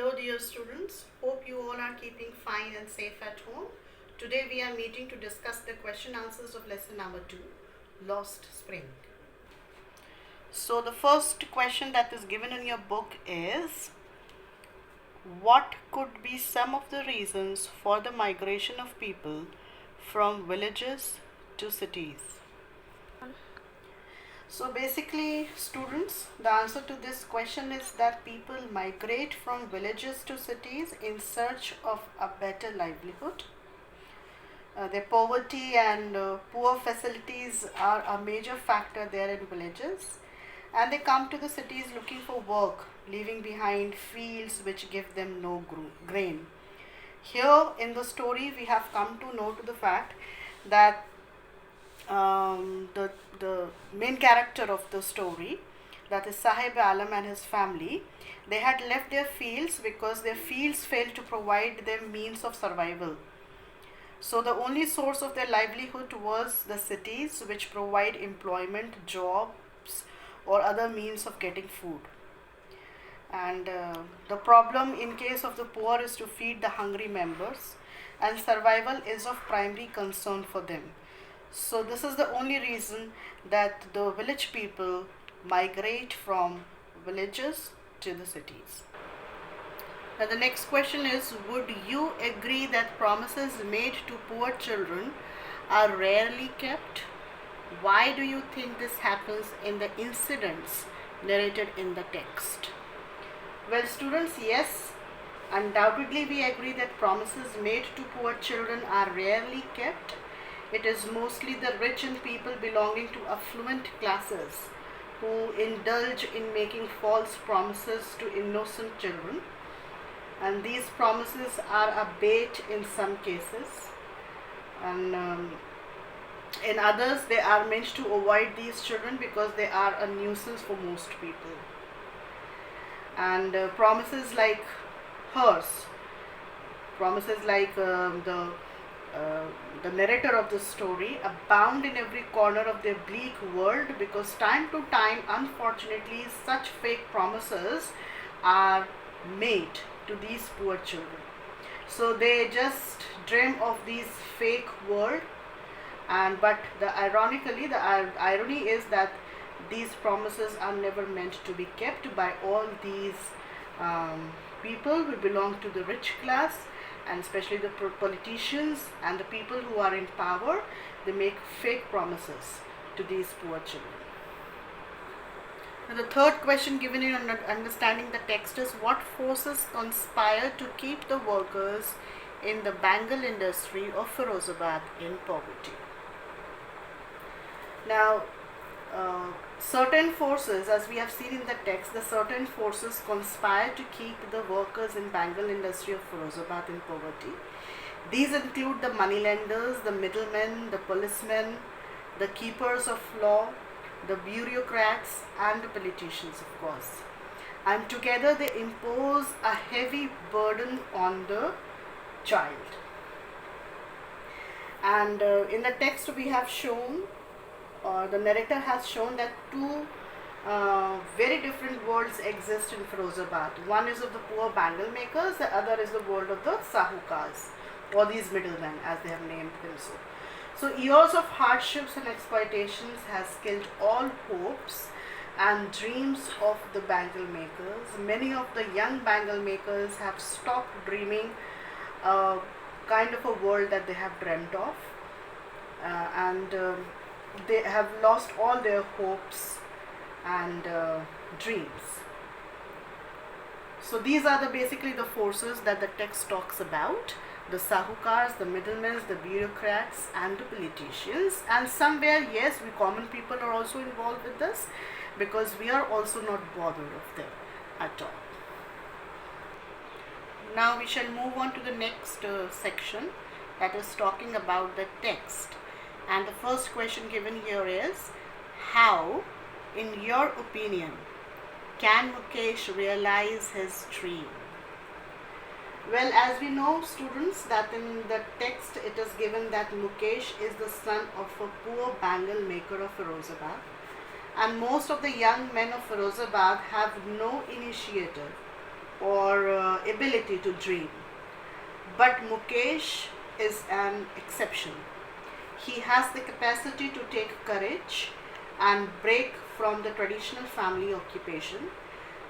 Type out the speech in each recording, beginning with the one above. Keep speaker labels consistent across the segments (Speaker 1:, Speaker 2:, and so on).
Speaker 1: Hello dear students, hope you all are keeping fine and safe at home. Today we are meeting to discuss the question answers of lesson number 2, Lost Spring. So the first question that is given in your book is, what could be some of the reasons for the migration of people from villages to cities? So basically, students, the answer to this question is that people migrate from villages to cities in search of a better livelihood. Their poverty and poor facilities are a major factor there in villages, and they come to the cities looking for work, leaving behind fields which give them no grain. Here in the story, we have come to know to the fact that the main character of the story, that is Sahib Alam and his family, they had left their fields because their fields failed to provide them means of survival. So the only source of their livelihood was the cities, which provide employment, jobs, or other means of getting food. And the problem in case of the poor is to feed the hungry members, and survival is of primary concern for them. So this is the only reason that the village people migrate from villages to the cities. Now the next question is, would you agree that promises made to poor children are rarely kept? Why do you think this happens in the incidents narrated in the text? Well, students, yes, undoubtedly we agree that promises made to poor children are rarely kept. It is mostly the rich and people belonging to affluent classes who indulge in making false promises to innocent children, and these promises are a bait in some cases, and in others they are meant to avoid these children because they are a nuisance for most people. And promises like hers, promises like the narrator of the story abound in every corner of their bleak world, because time to time, unfortunately, such fake promises are made to these poor children. So they just dream of these fake world, and but the irony is that these promises are never meant to be kept by all these people who belong to the rich class, and especially the politicians and the people who are in power. They make fake promises to these poor children. Now the third question given in understanding the text is, what forces conspire to keep the workers in the bangle industry of Firozabad in poverty? Now, certain forces, as we have seen in the text, the certain forces conspire to keep the workers in bangle industry of Firozabad in poverty. These include the moneylenders, the middlemen, the policemen, the keepers of law, the bureaucrats, and the politicians, of course. And together they impose a heavy burden on the child. And in the text we have shown, the narrator has shown that two very different worlds exist in Firozabad. One is of the poor bangle makers, the other is the world of the sahukars, or these middlemen as they have named them so. So years of hardships and exploitations has killed all hopes and dreams of the bangle makers. Many of the young bangle makers have stopped dreaming a kind of a world that they have dreamt of, and they have lost all their hopes and dreams. So these are basically the forces that the text talks about: the sahukars, the middlemen, the bureaucrats, and the politicians. And somewhere, yes, we common people are also involved with this, because we are also not bothered of them at all. Now we shall move on to the next section, that is talking about the text. And the first question given here is, how, in your opinion, can Mukesh realize his dream? Well, as we know, students, that in the text it is given that Mukesh is the son of a poor bangle maker of Firozabad, and most of the young men of Firozabad have no initiative or ability to dream. But Mukesh is an exception. He has the capacity to take courage and break from the traditional family occupation,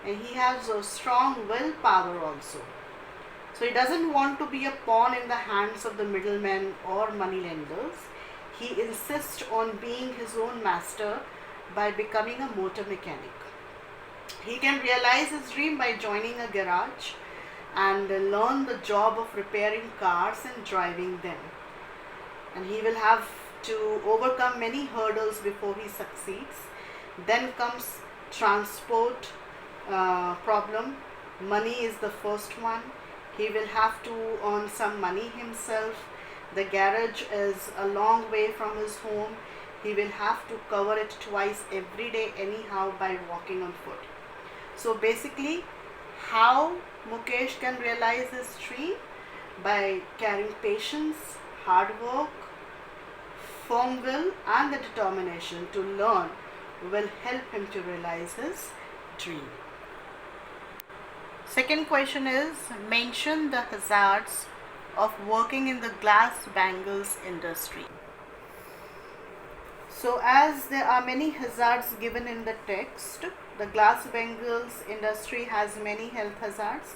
Speaker 1: and he has a strong willpower also. So he doesn't want to be a pawn in the hands of the middlemen or moneylenders. He insists on being his own master by becoming a motor mechanic. He can realize his dream by joining a garage and learn the job of repairing cars and driving them. And he will have to overcome many hurdles before he succeeds. Then comes transport problem. Money is the first one. He will have to earn some money himself. The garage is a long way from his home. He will have to cover it twice every day anyhow by walking on foot. So basically, how Mukesh can realize his dream? By carrying patience, hard work, firm will, and the determination to learn will help him to realize his dream. Second question is, mention the hazards of working in the glass bangles industry. So as there are many hazards given in the text, the glass bangles industry has many health hazards.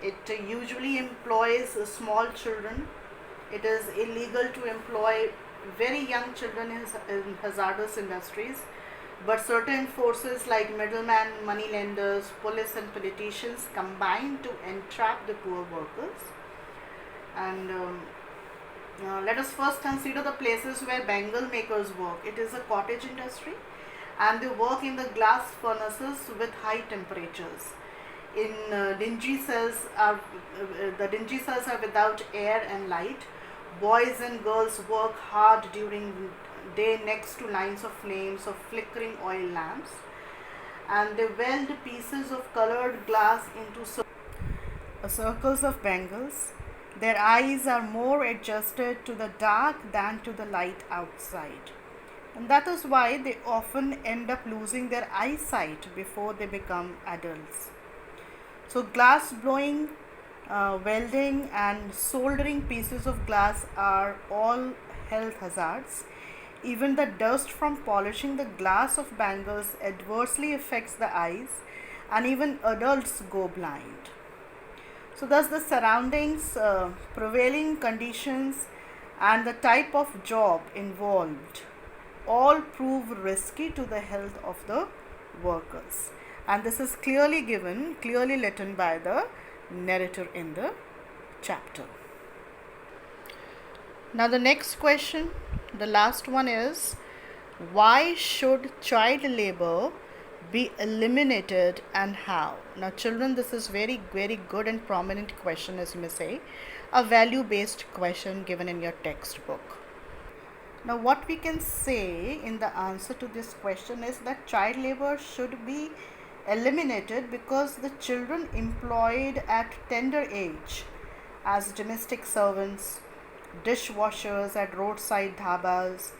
Speaker 1: It usually employs small children. It is illegal to employ very young children in hazardous industries. But certain forces like middlemen, moneylenders, police and politicians combine to entrap the poor workers. And let us first consider the places where bangle makers work. It is a cottage industry, and they work in the glass furnaces with high temperatures. In dingy cells, the dingy cells are without air and light. Boys and girls work hard during day next to lines of flames of flickering oil lamps, and they weld pieces of colored glass into circles of bangles. Their eyes are more adjusted to the dark than to the light outside, and that is why they often end up losing their eyesight before they become adults. So glass blowing, welding and soldering pieces of glass are all health hazards. Even the dust from polishing the glass of bangles adversely affects the eyes, and even adults go blind. So thus the surroundings, prevailing conditions and the type of job involved all prove risky to the health of the workers. And this is clearly given, clearly written by the narrator in the chapter. Now the next question, the last one is, why should child labor be eliminated and how? Now children, this is very good and prominent question, as you may say, a value based question given in your textbook. Now what we can say in the answer to this question is that child labor should be eliminated because the children employed at tender age as domestic servants, dishwashers at roadside dhabas,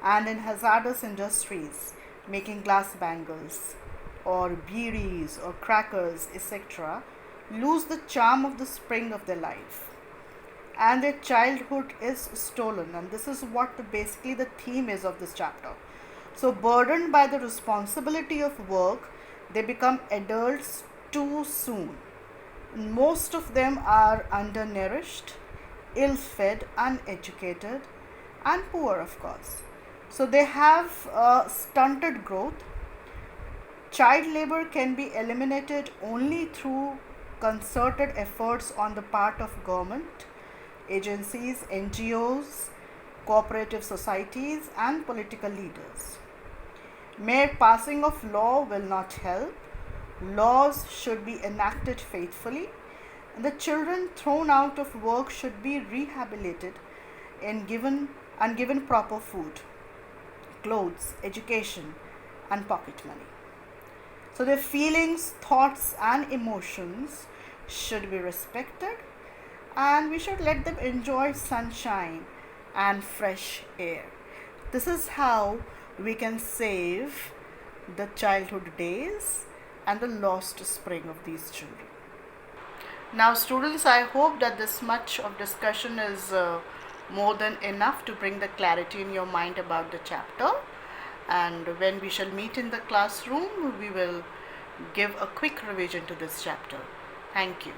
Speaker 1: and in hazardous industries making glass bangles or beeries or crackers, etc., lose the charm of the spring of their life, and their childhood is stolen. And this is what basically the theme is of this chapter. So burdened by the responsibility of work, they become adults too soon. Most of them are undernourished, ill-fed, uneducated, and poor, of course. So they have stunted growth. Child labor can be eliminated only through concerted efforts on the part of government, agencies, NGOs, cooperative societies, and political leaders. Mere passing of law will not help. Laws should be enacted faithfully, and the children thrown out of work should be rehabilitated and given proper food, clothes, education, and pocket money. So their feelings, thoughts, and emotions should be respected, and we should let them enjoy sunshine and fresh air. This is how we can save the childhood days and the lost spring of these children. Now, students, I hope that this much of discussion is more than enough to bring the clarity in your mind about the chapter. And when we shall meet in the classroom, we will give a quick revision to this chapter. Thank you.